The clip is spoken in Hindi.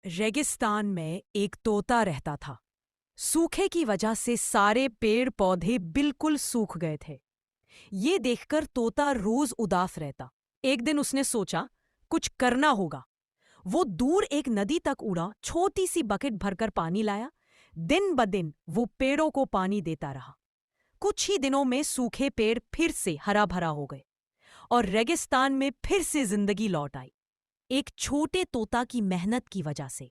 रेगिस्तान में एक तोता रहता था। सूखे की वजह से सारे पेड़ पौधे बिल्कुल सूख गए थे। ये देखकर तोता रोज उदास रहता। एक दिन उसने सोचा, कुछ करना होगा। वो दूर एक नदी तक उड़ा, छोटी सी बकेट भरकर पानी लाया। दिन ब दिन वो पेड़ों को पानी देता रहा। कुछ ही दिनों में सूखे पेड़ फिर से हरा भरा हो गए और रेगिस्तान में फिर से जिंदगी लौट आई, एक छोटे तोता की मेहनत की वजह से।